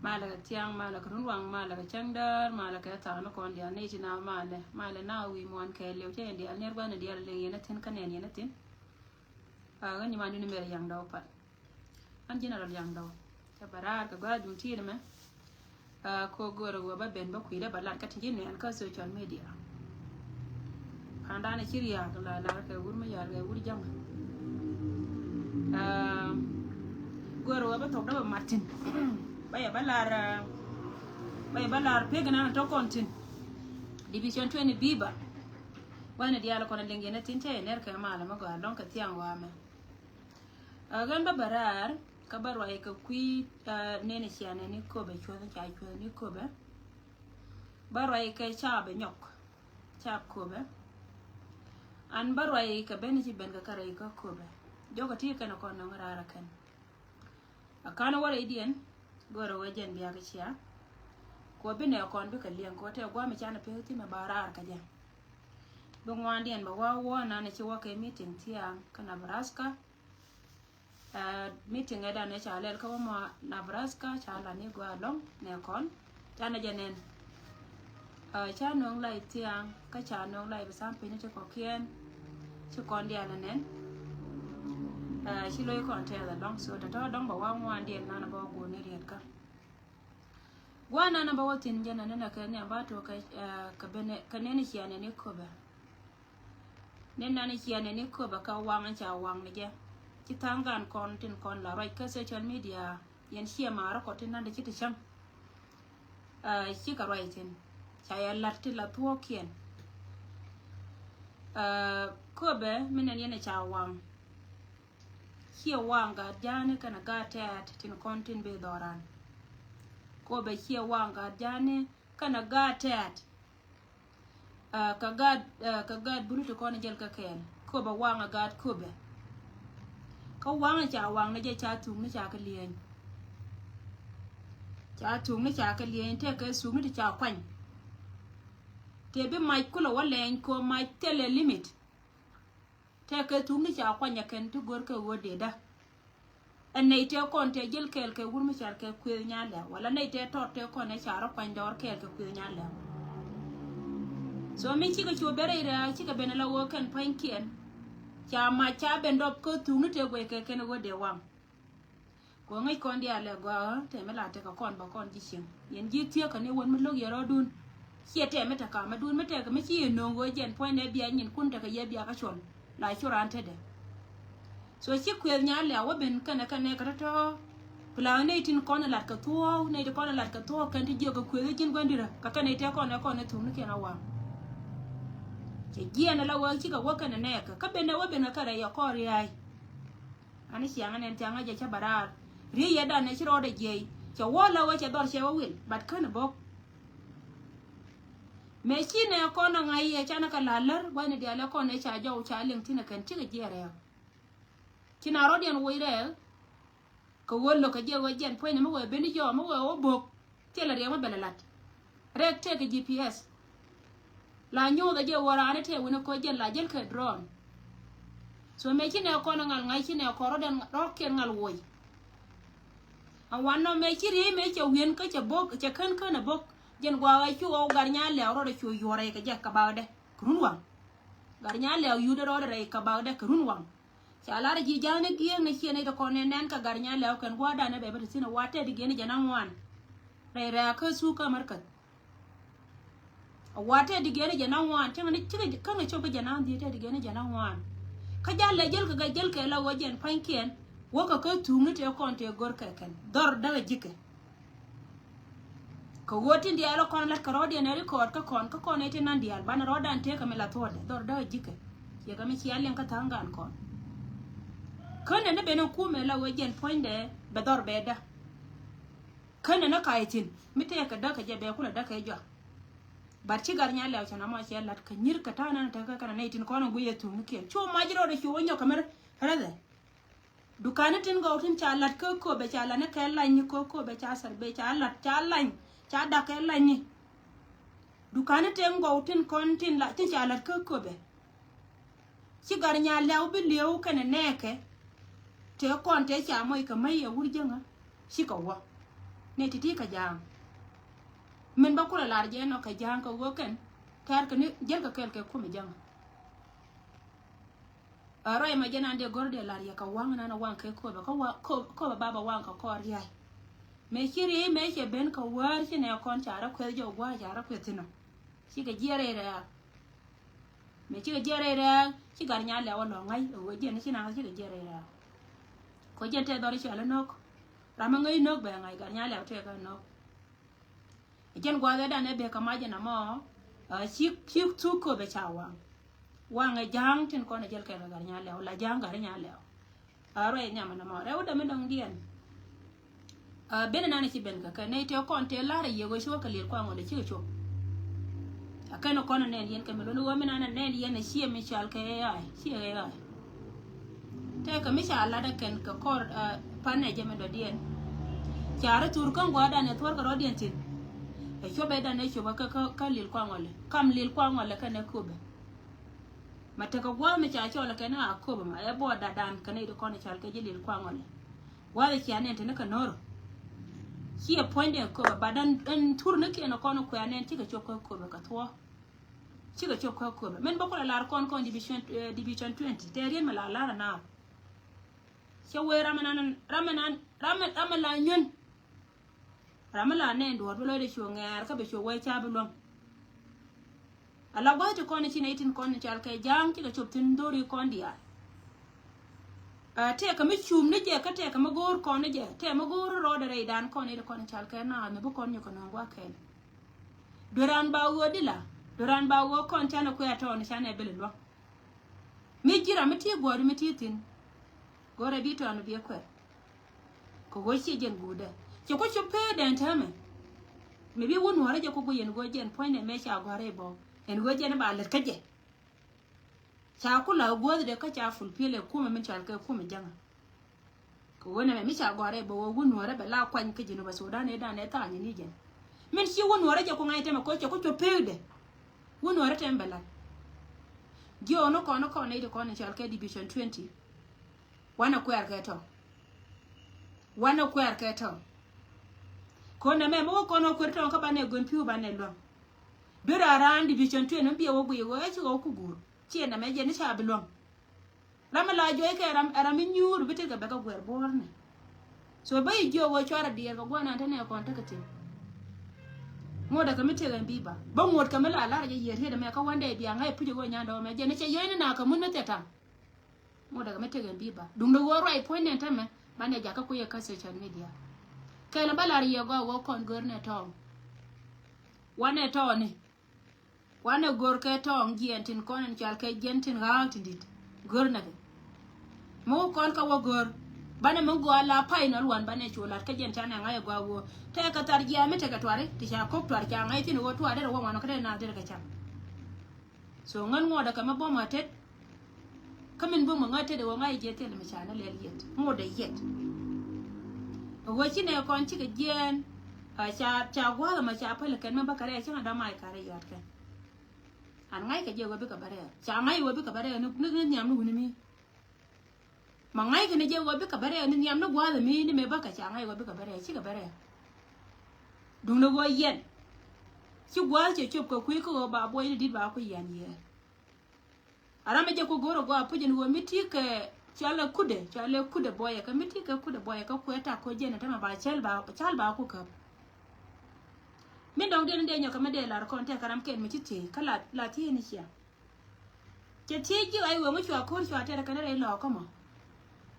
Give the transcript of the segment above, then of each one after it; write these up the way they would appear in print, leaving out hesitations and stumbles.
Malaga tiang malaga runwang malaga changdar malaga ta no kon dia ne tina male na wi mon ke lew che dia ner bana dia le yena ten kanen yena tin ga ni manu ni mer yang daw pat an jina ral yang daw ta barar ka ga dum ti me ko goro go ba ben ba ku ida balat ka tin ne an ka social media anda ne chiriya la ka gur ma yar ga gur jam goro ba tok da martin Baya balar pegana to kontin division 20 biba wana diala kona lengena tinte ner ka mala mago alon ka tiang wa me gamba barar kabarwa e ka kwi nene siane ni ko be chwa cha chwa ni ko be barwa e ka cha be nyok cha ko be an barwa e ka ben ji ben ka kare ka ko be joga ti kana kona ngara kan akana wala idien goro wajen biya gaciya ko bine kon bi kalliyan ko te gwa mi chana pe ti me barar ka jan bon wandien ba wa na ne ci wa kai meeting tiya kana Nebraska meeting ada ne cha lel ka ma Nebraska cha la ne gwa long ne kon chana janen cha nong lai tiya ka cha nong lai ba sam pe ne ko kien ci kon dia na nen shi loy kon te da long so ta dong ba wa ndien na ba go ne riet ka wana na ba watin jana na ka ne ba to ka bene ka ne ni kiane ne ko ba ne na ni kiane ne ko ba ka wang cha wang ne je ki tangan kon tin kon la right ka social media yen shi ma ra ko tin na de ki chang shi ka right tin cha ya larti la tuo kien ko be minen yen cha wang here wanga jane kana gatat tin kontin be doran ko be here wanga jane kana gatat ka gad buruto ko ne jel ka ken ko ba wanga gad ko be ka wanga cha wanga je cha tum ni cha ka lien te ka su mi cha kwan te be mai kula walen ko mai tele limit te ka tum ni cha kwanya ken tu gor ka wode da en nei te kon te jel kel ke gur mi char ke kwe nyala wala nei te to te kon ne chara kwan dor kel ke kwe nyala so min chi ka chu bere ra chi ka benala wo ken pankien cha ma cha bendop ko tum ni te gwe ke ken wode wang ko ngai kon dia le go te me la te ka kon ba kon ji shin yen ji tie ka ne won mi log yero dun chi te me ta ka ma dun me te ka me chi no go jen point ne bia nyin kun te ka ye bia ka chon la churan te de so chi kwel nya le wa ben kana ka to plan ne tin kon la ka to ne de kon la ka to kan ti je ko kwel jin gondira ka ne te kon ne tu ne ke na wa che gia na la wa chi ka wa kana ne ka be na wa be na ka ya ko ri ai ani si anga nen tanga je cha barar ri ya da ne chiro de je che wa la wa che dor che wa wil bat kana bok me chi ne ko na ngai ya cha na ka lalar wa ne dia la ko ne cha jo cha ling tin kan chi ga je re chi na ro dian wo re ko wo lo ka je wa jen po ne mo we be ni jo mo we o bok che la re ma be la lat rek te ke GPS la nyu da je wara ne te wona ko jen la jel ka drone so me chi ne ko na ngal ngai chi ne ko ro den ro ke ngal woi a wanno me chi ri me che wien ka che bok che kan kan bok jen gwa ai chu o gar nya le ro de chu yore ka je ka ba de krun wang gar nya le yu de ro de ka ba de krun wang cha la ji ja ne gi ne chi ne de ko ne nen ka gar nya le kan gwa da ne be be sina wate de ge ne janan wan re re ka su ka markat a wate de ge ne janan wan tin ne chi kan ne chu be janan di te de ge ne janan wan ka jalle jel ka ga jel ka la wajen pankien wo ka tu ne te kon te gor ka kan dor da jike ko woti ndi ala kon la karodi ne record ka kon ete nan dial bana rodan te ka mela tode dor da jike ye ka mi yallen ka tangan kon kana ne benen ku me la wajen poinde be dor be da kana na kaitin mite ka da ka je be kula da ka jo bar ci gar nya lew na ma ci lat ka nyir ka tana ta ka kana ne tin kono guye tu muke cho ma jiro da shi wonyo kamar rada dukana tin ga utin cha lat ko be cha la ne ka la ni ko be cha sar be cha lat cha lan cha da ka la ni dukana tin ga utin kon tin la tin cha lat ko be ci gar nya lew bi lew kana ne ke te kon te cha mai ka mai ya wurjanga shi ka wa ne titi ka jam men ba kula lar je no ka jang ka woken tar ka ni jel ka kel ke ku mi jang aro ma jana de gorde lar ya ka wang na wang ke ko ba ko ba baba wang ka ko ri ai me kiri me ke ben ka war shi ne kon tara ko jo gwa jara ko tino shi ga jere re me shi ga jere re shi gar nya le wa no ngai o je ni shi na shi ga jere re ko je te do ri shi ala nok rama ngai nok ba ngai gar nya le te ka nok jen gwa da ne be kama jana mo shi tu ko be chawa wanga jang tin ko ne jel ke gar nya le la jang gar nya le aro e nyama na mo re oda me dong dien ben na ne ci ben ka ne te ko te la re yego sho ka le ko ngole ci cho akano ko ne yen ke me lo wo me na ne yen shi me chal ke ai shi ai te ka mi shala da ken ka kor pane je me do dien chara tur kan gwa da ne tor ka ro dien tin e chobe da ne choba ka lil kwa ngole kam lil kwa ngole ka ne kube mataka gwa me cha chola ka na kube ma e bo da dan ka ne do ko ne chal ke lil kwa ngole wa le cha ne te ne ka noro ki e point ko ba dan tur ne ke no ko no ko ne ti ka choko ko ka to ti ka choko ko men ba ko la kon division 20 te rien ma la na che we ramana nyen ramala ne ndo do le sho ngar ka be sho we cha bulom ala wa to kon ci ne tin kon chal ke jang ti ka chop tin dori kon dia te ka mi chum ne je ka te ka magor kon ne je te magor ro de re dan kon ne kon chal ke na me bu kon ne kon ngwa ken doran ba wo dila doran ba wo kon chana ko ya to ne chana be le lo mi jira mi ti go mi ti tin gore bi to no bi ko ko wo ci jen gude ci ko ci pe den tame me bi won wara je ko yen go jen point me cha gore bo en go jen ba le kaje cha ku la go de ka cha ful pile ku me cha ka ku me janga ko wona me cha gore bo won wara be la kwan ka jinu ba so da ne ta ni jen men ci won wara je ko ngai tame ko ci ko pe de won wara tembe la gyo no ko ne de ko ne cha ka division 20 wana kwer keto kona me mo kono kwerto ka bane gon piu bane lo dora ran division 2 no biye wo go e go ku gur chi na me je ni cha bilom ram la jo e ke ram nyur bitir ka beka gwer borne so bay jo wo chora dier go gwana tane ko takati mo da ka mite ga biba ba mo ka mala ala je yer da me ka wande biya ngai puje go nyanda me je ni che yene na ka mun na teta mo da ka mite ga biba dum do wo right point en tame bane ja ka ku ye ka social media kela balari yo go kon gorne to wane to ni wana gor ke tong gentin konen chal ke gentin ga tindit gor na mo kon ka wo gor bana mo go ala pai no wan bana chola ke genta na ngai go wo te ka tar ya me te ka tware ti sha ko twar ka ngai tin wo tware wo wan ka na de ka cha so ngan ngo da ka ma bo ma tet kamin bo ma ngate de wo ngai je te le ma cha na le yet mo de yet wo chi ne kon chi ka gen a cha gwa ma cha pa le ken ma ba ka re cha da mai ka re yat ka an ngai ka je wo bi ka bare cha ngai wo bi ka bare nu nyam nu ni mi mà ngay cái này chơi qua biết cả bare nên em nó qua rồi mi nên mày bắt cả chàng ngay qua biết cả bare chứ cả bare đúng là qua yên chứ qua chơi chụp cái quý có bà bôi đi bà có yên gì à làm chơi có goro qua bây giờ nó mới tiếc cái cho là kude boy cái mới tiếc cái kude boy cái quét ta có gì nữa mà bà chal bà có cặp mình đồng đến đây nhở cái mà đây là con trai cái mình chỉ thế cái là thế này chứ thế chứ ai vừa mới chua con chua thế là cái này lò có mà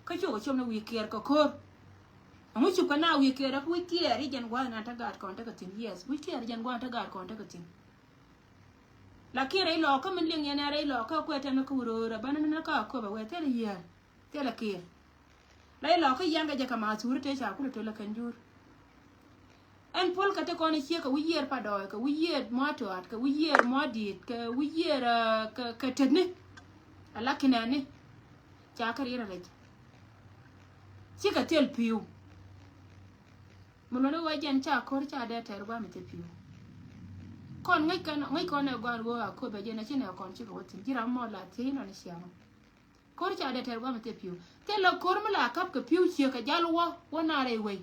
cái chỗ trong nó wikier có khô ông chụp cái nào wikier đó wikier đi dân qua là ta gạt còn ta cái tin yes wikier dân qua ta gạt còn ta cái tin là kia đấy lò có mình liền nhà đấy lò có quẹt nó cứ rồi là bên nó có bảo quẹt thế là gì thế là kia đấy lò cái dân cái giờ mà sủi thế sao cũng được là cần jur anh Paul cái con này chia cái wikier pa đòi cái wikier mua trọt cái wikier mua điệt cái wikier cái trật này là cái này nè chả cái gì là chỉ cả tel piu mình nói với dân cha có cha để theo qua mình tel piu còn ngay con này qua qua có bây giờ nó chỉ là con chỉ có tiền chỉ là mua là thế nó xiang có cha để theo qua mình tel piu tel là có mà là cấp cái piu chia cái giá lúa qua na đây vậy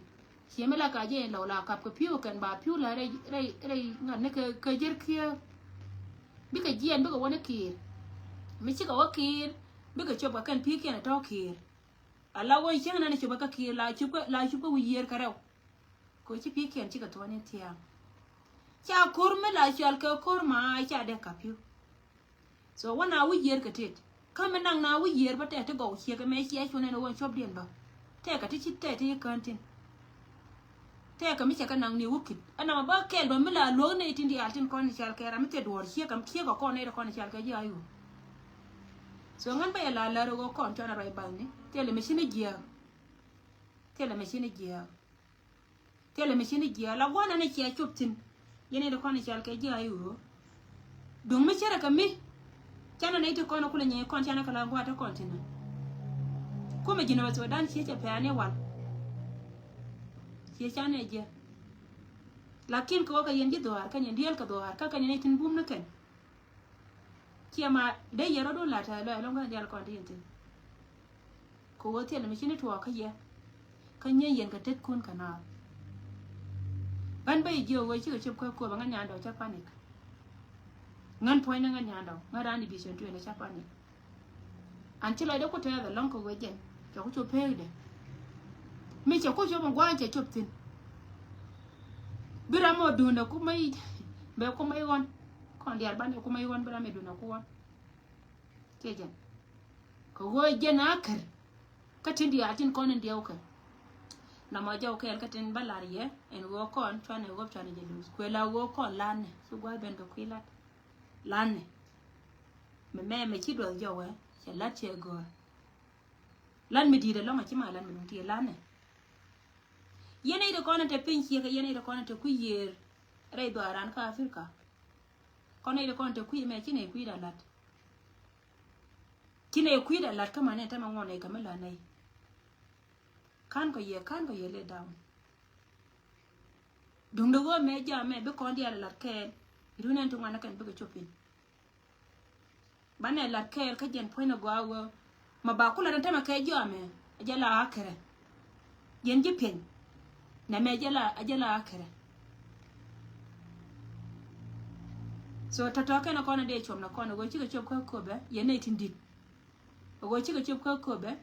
chia mà là cái gì là cấp cái piu cần bà piu là đây ngân cái giờ kia biết cái gì biết cái quan kia mình chỉ có cái kia biết cái chụp cái cần piu kia là to kia Allah woi chang na chuba ka ki la chuba wiyer karau ko chi pi ken chi ka to ne tia cha kurme la chal ka kurma cha de kapiu so wana wiyer ka tet kam nang na wiyer ba te go chi ka me chi chune no won chob den ba te ka ti chi te kan tin te ka mi cha ka nang ni wukit ana ba kel ba mi la lo ne tin di altin kon chal ka ra mi te dor chi ka ki ko ne ko ne chal ka ji ayu so ngan ba la ro kon cho na rai ba ni tele machine gia la gwana ne chia chuptin yene do kon chal ke gia yu dung me chere kami chana ne to kono kula nye kon chana kala ngwa to kontina ko me jino so dan chia che pane wal chia chana je lakin ko ka yenji do ka nyen diel ka do ka ne tin bum na ken kia ma de yero do la ta lo ngwa dial kon tin ko wote la machine to ka ya kan yen ka tet kun kana ban bai je wo chi ka chop ko ba nganya do cha panic ngan point na nganya do ngara ni vision to na cha panic until I do ko ta da long ko wejen ka ko chop pe de mi che ko chop ngwa che chop tin bira mo do na ku mai be ko mai won kon dial ban ko mai won bira me do na ku won kejen ko wejen akar katin dia atin konen dia uka na ma jaw kel katin balariye en go kon chane go chane jelus ko la go kon lanne su gwa ben ko kwilat lanne me chi do jawe che la che go lan mi di de lo ma chi ma lan mi ti lanne yene de konen te pinchi ka yene de konen te kuyer re do aran ka afrika konen de konen te kuy me chi ne kuy da lat kine kuy da lat kama ne ta ma ngone ka mala nei kan ko ye le down dung do go me ja me be kon dia la ke runen to ngana kan be chopin bane la ke ka jen point go awo ma ba kula ta ma ke jo me ajala akere yen je pen na me ajala akere so tata kana kona de chom na kona go chi ka chop ko be ye ne tindit go chi ka chop ko be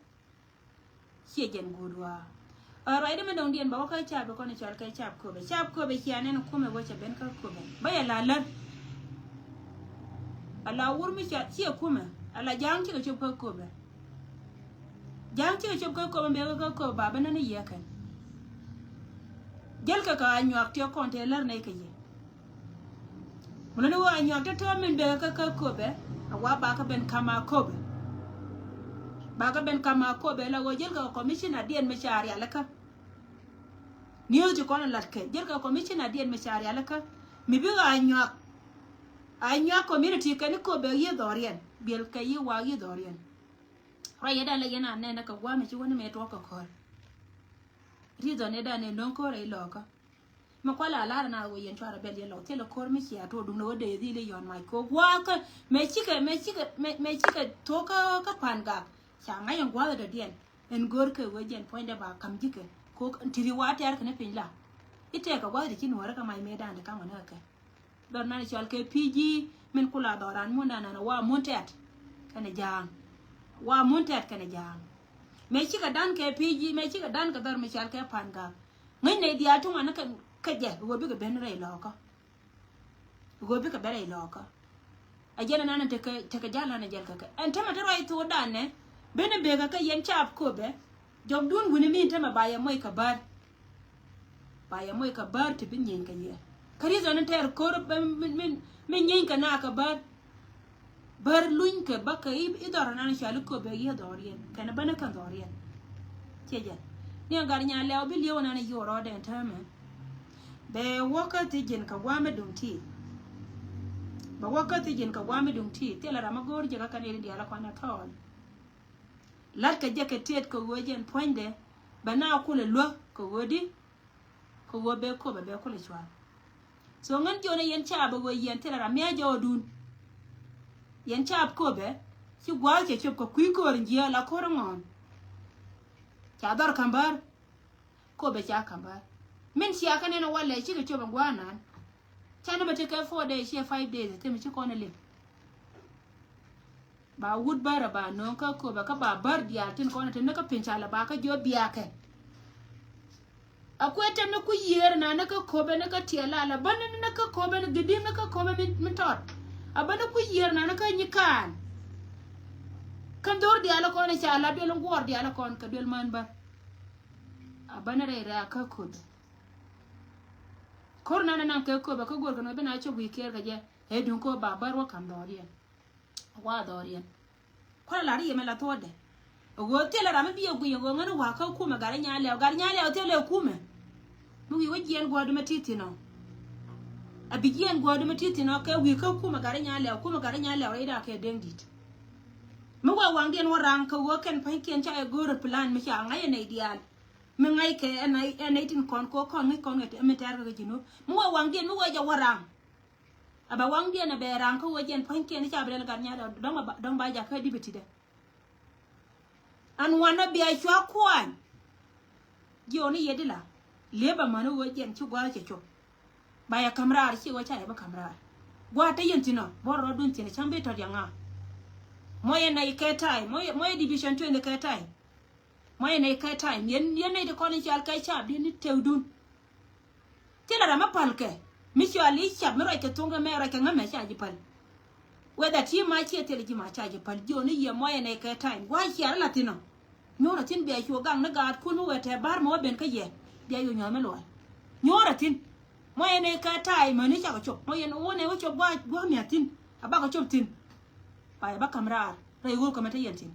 chia jen gudwa rai de me dong dien ba ka cha be ko ne chal ka chap ko be chia ne ko me go cha ben ka ko be ba ya la ala wur mi cha chia ko me ala jang chi ka chop ko be jang chi ka chop ko be ko ba ba na ne ya kan jel ka nyu ak ti ko te lar ne ke ye Mulani wa anyok ta to min be ka kobe awa ba ka ben kama kobe ba ka ben kama kobe la go jel ka commissioner dien me shari alaka niyo ji kono latke jel ka commissioner dien me shari alaka mi bi ga anyok community kan kobe ye dorien bel ka yi wa yi dorien ra yeda la yana ne na ka gwa me ci woni me to ka ko rizo ne da ne non ko re loka ma kwala la na wo yen twara bel ye lo tele kor mi ci ato dum no de di le yon mai ko gwa ka me chika to ka panga cha nga yang gwa da dien en gor ke wo jen point ba kam jike ko tiri wa ter ka ne pinla ite ka gwa de kin wara ka mai me dan ka ngona ka don na chal ke pg min kula doran mun na wa montet kana jang wa montet kana jang me chika dan ke pg me chika dan ka dar me chal ke panga ngai ne dia tu ngana ka je go bi ka ben re lo ka go bi ka bere lo ka ajena nana te ka jala na jel ka en tama te roi to dan ne bene be ka yen chap ko be jog dun wuni min tama ba ya moy ka bar te bin yen ka ye kari zo na ter ko min yen ka na ka bar luin ka ba ka i dor na shal ko be ye dor yen kana bana ka dor yen cheje ni ngar nya le obi le wona na yoro den tama be wakati jen ka gwame dum ti ba wakati jen ka gwame dum ti tela rama gor je ka kanere dia la kwana tol lat ka je ka tet ko wojen poinde bana kule lo ko wodi ko wobe ko be ko le chwa so ngan jone yen cha ba wo yen tela rama ya jodun yen cha ko be si gwa ke chop ko kui ko ngia la ko ngon cha dar kambar ko be cha kambar min siya ka nena wala chi ke choba gwana chana ba te ka 4 days she 5 days te mi chi ko na le ba wood bara ba non ka ko ba ka ba bar dia tin ko na te na ka pincha la ba ka jo biya ke akwete na ku yer na ka ko be na ka tiela la ban na ka ko be na gidi na ka ko be min tot abana ku yer na ka nyikan kan dor dia la ko na cha la del ngor dia la kon ka del man ba abana re ra ka ko korna na nan ko ba ko gor ko be na cho wi ker ga je e dun ko ba bar wa kam dorien wa dorien ko la ri me la tode o te la ra me bi ogu yo ngana wa ka ku me gar nya le o te le ku me mu wi wajien go do matiti no abigien go do matiti no ka wi ka ku me gar nya le ri da ke dengit mu wa wang den warang ka wo ken pa ken cha e gor plan me cha ngai ne ideal mengai ke enai tin kon ngai me tar ga jinu mu wa wang den mu wa ja warang aba wang den be rang ko wo jen pan ken cha bel gar nya dong ba ja ka dibeti de an wana bi ai chwa kwan joni yedila leba manu wo jen chu gwa che cho ba ya kamrar chi wo cha ba kamrar gwa ta yen tino boro dun tin chambe to yanga moye na iketai moye division 2 ne ketai moye na iketai yen ne de kon chal kai cha bi ni teudun tela rama palke mi cho ali cha mi ro ke tunga me ra ke ngame cha ji pal whether ti ma che tele ji ma cha ji pal joni ye moye na iketai gwa cha la tino nyora tin be cho gang na gad kunu wete bar mo ben ka ye be yo nyame lo nyora tin moye na iketai mani cha ko chop moye no ne wo chop gwa mi atin aba ko chop tin ba kamrar rai gol ko meta yentin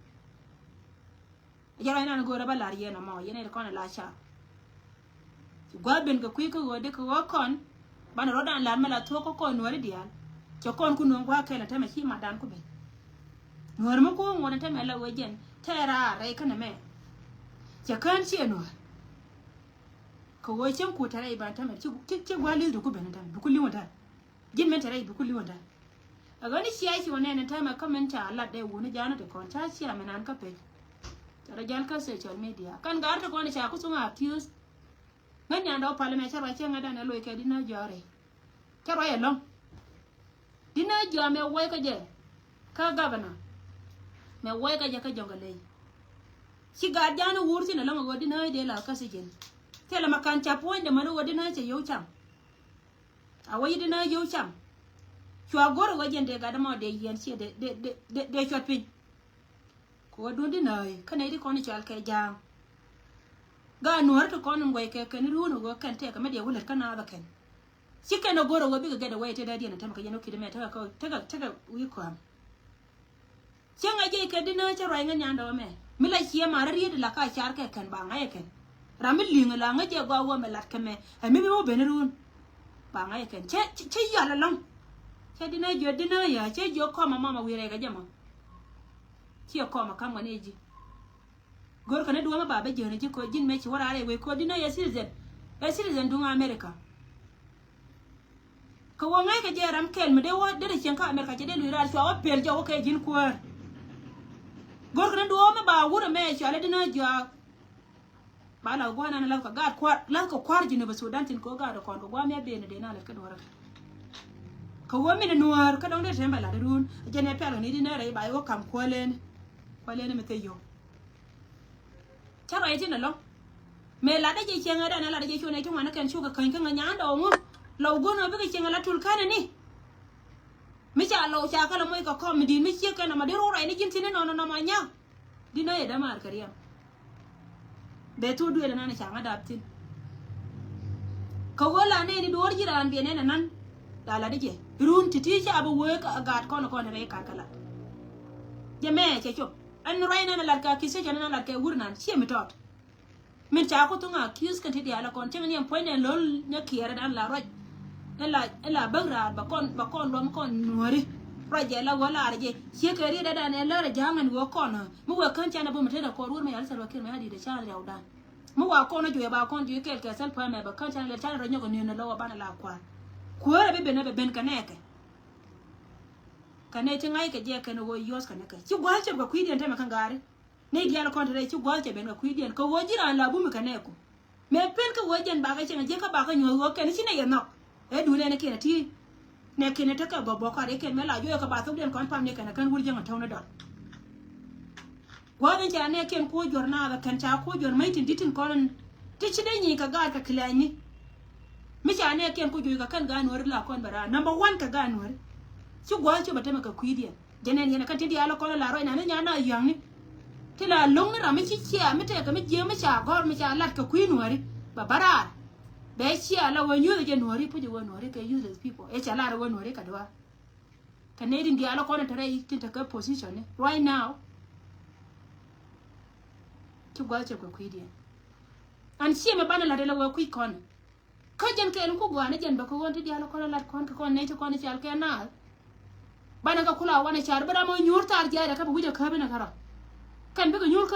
yara ina go ra balar yena mo yene ko na la cha gwa ben ko kuiko go de ko kon ban rodan la mala to ko kon wari dial to kon ku no gwa kala tama chi madan ko be nor mo ko ngona tama la wajen tera rai kana me ja kan chi no ko wo chen ku tare ba tama chi gwa li du ko ben tan du kulli wonda jin men tare du kulli wonda agani siya shi wona na tama comment ala de woni jana de kon ta siya menan ka pe tara jal ka social media kan gar to kon cha ku sunga accuse men ya ndo parliament cha ra chenga dana loy ke dina jore cha ra yelong dina jame woy ka je ka governor me woy ka je ka jongale si ga jana wurti na lama godi na de la ka sijen tela makan cha point de mano godi na che yo cham awoyi dina yo cham chwa goro wajen de ga mo de yen si de chot pin ko don di nay kana di kon chal ke jang ga nuar to kon ngoy ke ken runo go kan te ka me de wala kana ba ken chicken no goro wobi get away to daddy na tamaka yano kidime taka we ko chenga je ke dina cha roi nga nyanda me mila chia mara ri de la ka char ke kan ba nga ken ramil linga la nga je gwa wo me lat ke me mi mo benerun ba nga ken che ya la long che dina ya che jo ko mama wi re ga jama chi ko ma kam ne ji gor kana duwa ma ba be je ne ji ko jin me chi wara re we ko dina ya citizen dunga America ko wo ngai ke je ram kel me de wo de chen ka America che de lu ra so wa pel jo ke jin ko gor kana duwa ma ba wura me chi ala dina ja ba la gwana na la ka ga kwar la ko kwar ji ne ba Sudan tin ko ga da kon ko gwa me be ne de na la ka do ra ko wo mi ne nuar ka dong de temba la de run je ne pelo ni dina re ba yo kam ko len me te yo charo eti na lo me la de je chenga da na la de je chone to wana kan shuga kan kan nya ndo mu lo go no be chenga la tul kana ni mi cha lo cha kala moy ka ko mi din mi che kana ma de ro ra ni jin tin no ma nya dina ye da mar kariya be to du da na cha ma da tin ko wala ne ni do jiran be ne nan da la de je run titi cha abu we ka gat kono re ka kala je me che cho an raina na la ka kise jana na la ke wurnan che mi tot min cha ko tunga kius kan ti ala kon tinga ni point en lol nya kiere dan la roj ela bagra ba kon rom kon nuori proje la wala arje che ke ri da ne la jangan wo kon mu wa kan chana bu mate da ko rur me al salwa kir me hadi da cha ya udan mu wa kon ju ba kon ju ke sel pa me ba kan chana le chana ronyo ko ni na lo ba na la kwa ko re be ne be ben kaneke kane ti ngai ke je ke no wo yos kane ke ci gwal ce ba kuidien te me kan gari ne di ala kontre ci gwal ce ben ga kuidien ko wo jira la bu me kane ko me pen ko wo jen ba ga ce je ka ba ka nyo wo ke ni ne ye no e du ne ke na ti ne ke ne ta ka bo ka re ke me la yo ka ba to den kon pam ne kana kan wul jenga tawna dot wa ben ce ne ken ko jorna ga kan ta ko jor mai tin ditin kon ti ci den yi ka ga ka klani mi cha ne ken ko ju ga kan ga nuwar la kon bara number 1 ka ga nuwar ci gwal ci batama ka kuidia jenen yana kan tidi ala kono la ro ina nya na yang ni tila long na mi ci ci mi te ka mi je mi cha gor mi cha lat ka kuinwari ba bara be ci ala wonyu je nori pu je wonori ka use people e cha la ro wonori ka dwa kan ne din di ala kono tare tin ta ka position right now ci gwal ci ka kuidia an ci me bana la de la wo kui kon ka jen ke lu ko gwa ne jen ba ko wonti di ala kono lat kon ka kon ne ci kon ci al ke na bana ga kula wani char bara mo nyur tar jaya ka buja ka bina kara kan biga nyur ka